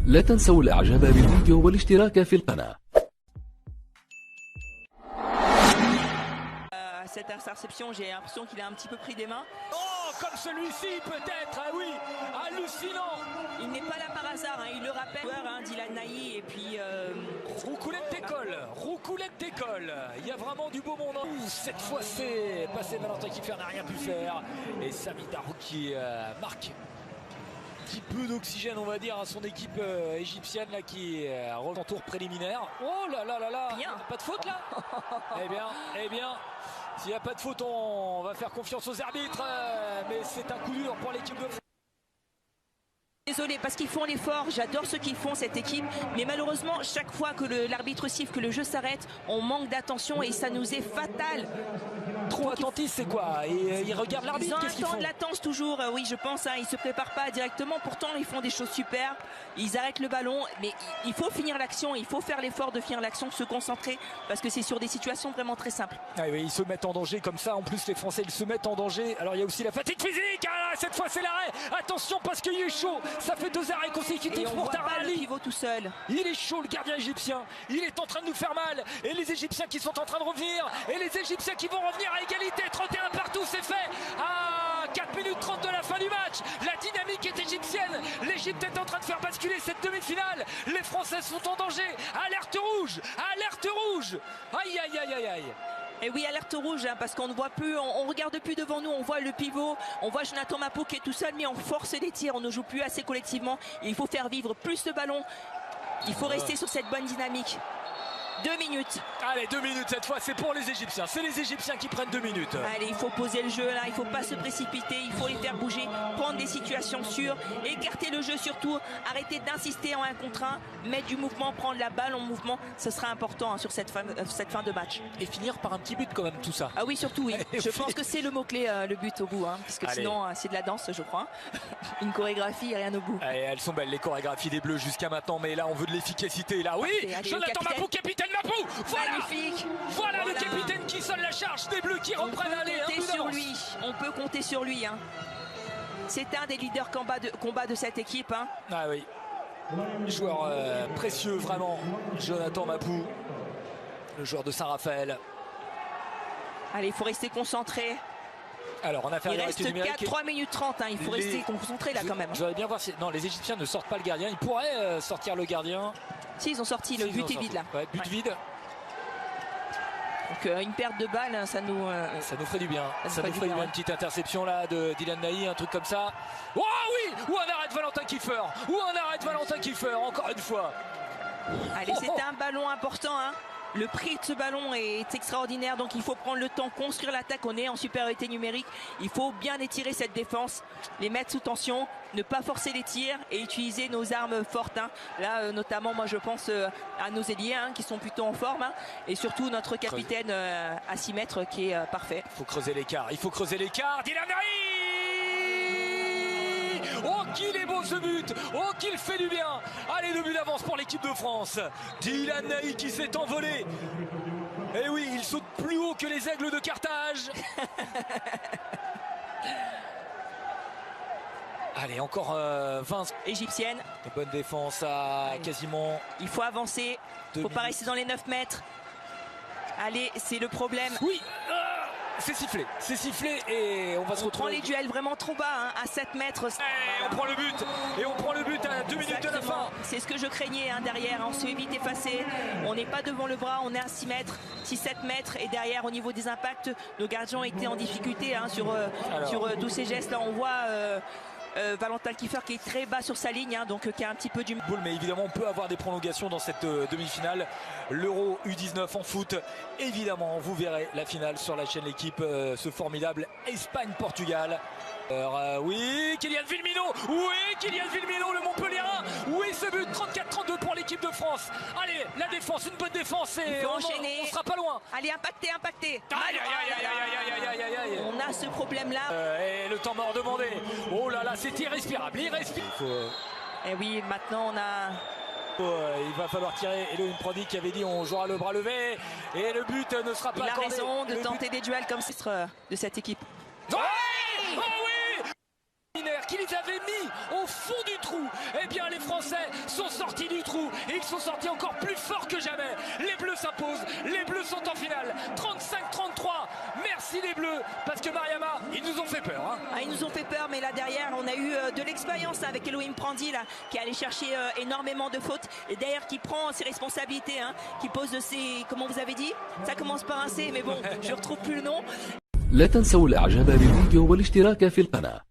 لا تنسوا الاعجاب بالفيديو والاشتراك في القناة. Cette interception, j'ai l'impression qu'il a un petit peu pris des mains. Oh, comme celui-ci peut-être, ah oui, hallucinant. Il n'est pas là par hasard, hein, il le rappelle. Dylan Nahi et puis... Roucoulette d'école, il y a vraiment du beau monde. Cette fois c'est passé, Valentin Kiefer n'a rien pu faire. Et Sami Darou qui marque un petit peu d'oxygène, on va dire, à son équipe égyptienne là, qui revient en tour préliminaire. Oh là là là là, Bien. pas de faute là. Eh bien, s'il n'y a pas de faute, on va faire confiance aux arbitres. Mais c'est un coup dur pour l'équipe de France. Désolé parce qu'ils font l'effort, j'adore ce qu'ils font cette équipe, mais malheureusement chaque fois que l'arbitre siffle, que le jeu s'arrête, on manque d'attention et ça nous est fatal. Trop attentif, c'est quoi? Et ils regardent l'arbitre, qu'est-ce qu'ils Ils ont font? un temps de latence toujours, oui je pense, hein, ils se préparent pas directement, pourtant ils font des choses super, ils arrêtent le ballon, mais il faut finir l'action, il faut faire l'effort de finir l'action, se concentrer, parce que c'est sur des situations vraiment très simples. Ah oui, ils se mettent en danger comme ça, en plus les Français ils se mettent en danger, alors il y a aussi la fatigue physique, ah, cette fois c'est l'arrêt, attention parce qu'il est chaud, ça fait 2 arrêts consécutifs et on pour voit pas le Tarali. pivot tout seul. Il est chaud le gardien égyptien, il est en train de nous faire mal, et les Égyptiens qui sont en train de revenir, et les Égyptiens qui vont revenir à égalité, 31 partout, c'est fait. Ah, 4 minutes 30 de la fin du match, la dynamique est égyptienne, l'Égypte est en train de faire basculer cette demi-finale, les Français sont en danger, alerte rouge, aïe aïe aïe aïe aïe. Et oui, alerte rouge, hein, parce qu'on ne voit plus, on regarde plus devant nous, on voit le pivot, on voit Jonathan Mapou qui est tout seul, mais on force les tirs, on ne joue plus assez collectivement. Et il faut faire vivre plus le ballon, il faut rester sur cette bonne dynamique. 2 minutes. Allez, 2 minutes cette fois, c'est pour les Égyptiens. C'est les Égyptiens qui prennent 2 minutes. Allez, il faut poser le jeu là, il ne faut pas se précipiter, il faut les faire bouger, prendre des situations sûres, écarter le jeu surtout, arrêter d'insister en 1 contre 1, mettre du mouvement, prendre la balle en mouvement, ce sera important hein, sur cette fin de match. Et finir par un petit but quand même, tout ça. Ah oui, surtout oui. Je pense que c'est le mot-clé, le but au bout, hein, parce que sinon c'est de la danse, je crois. Une chorégraphie et rien au bout. Allez, elles sont belles les chorégraphies des Bleus jusqu'à maintenant, mais là on veut de l'efficacité. Là, oui, allez, Jonathan Mapou, capitaine Mapou. Magnifique. Voilà le capitaine qui sonne la charge des Bleus qui reprennent aller. On peut compter sur lui. Hein. C'est un des leaders combat de cette équipe. Hein. Ah oui, joueur précieux vraiment, Jonathan Mapou, le joueur de Saint-Raphaël. Allez, il faut rester concentré. Alors on a fait il reste 3 minutes 30, hein. Il faut rester concentré là quand même. Je voudrais bien voir si... Non, les Égyptiens ne sortent pas le gardien, ils pourraient sortir le gardien. Si, ils ont sorti, le but est vide là. Ouais, but vide. Donc une perte de balle, ça nous ferait du bien. Ça nous ferait du bien. Une petite interception là de Dylan Nahi, un truc comme ça. Oh oui, ou un arrêt de Valentin Kiefer, encore une fois. Allez, c'est un ballon important, hein. Le prix de ce ballon est extraordinaire, donc il faut prendre le temps, construire l'attaque. On est en supériorité numérique, il faut bien étirer cette défense, les mettre sous tension, ne pas forcer les tirs et utiliser nos armes fortes. Hein. Là, notamment, moi je pense à nos ailiers hein, qui sont plutôt en forme, hein, et surtout notre capitaine à 6 mètres qui est parfait. Il faut creuser l'écart, Dylan Nahi. Oh qu'il est beau ce but, oh qu'il fait du bien. Allez, 2 buts d'avance pour l'équipe de France. Dylan Nahi qui s'est envolé. Et oui, il saute plus haut que les aigles de Carthage. Allez, encore 20 égyptienne. Bonne défense à quasiment. Il faut avancer, il ne faut pas rester dans les 9 mètres. Allez, c'est le problème. Oui, c'est sifflé et on va se retrouver. On prend les duels vraiment trop bas, hein, à 7 mètres. On prend le but à 2 minutes de la fin. C'est ce que je craignais hein, derrière, on s'est vite effacé, on n'est pas devant le bras, on est à 6 mètres, 6-7 mètres et derrière au niveau des impacts, nos gardiens étaient en difficulté hein, sur tous ces gestes là, on voit Valentin Kiefer qui est très bas sur sa ligne, hein, donc qui a un petit peu du boule, mais évidemment on peut avoir des prolongations dans cette demi-finale. L'Euro U19 en foot, évidemment vous verrez la finale sur la chaîne L'équipe, ce formidable Espagne-Portugal. Oui, Kylian Villemino, le Montpellierin, oui ce but, 34-32 pour l'équipe de France. Allez, la défense, une bonne défense et on sera pas loin. Allez, impacté. Aïe. On a ce problème là. Et le temps mort demandé. Oh là là, c'est irrespirable. Et oui, maintenant on a... il va falloir tirer. Elohim Prodi qui avait dit on jouera le bras levé et le but ne sera pas accordé. Il a raison de tenter des duels comme c'est de cette équipe. Oh oui, qui les avait mis au fond du trou. trou. Eh bien les Français sont sortis du trou et ils sont sortis encore plus forts que jamais. Les Bleus s'imposent, les Bleus sont en finale. 35-33, merci les Bleus, parce que Mariama, ils nous ont fait peur. Hein. Ah, ils nous ont fait peur, mais là derrière, on a eu de l'expérience avec Elohim Prandi, là, qui est allé chercher énormément de fautes. Et derrière, qui prend ses responsabilités, hein, qui pose ses... Comment vous avez dit? Ça commence par un C, mais bon, je retrouve plus le nom. لا تنسوا الاعجاب بالفيديو والاشتراك في القناة.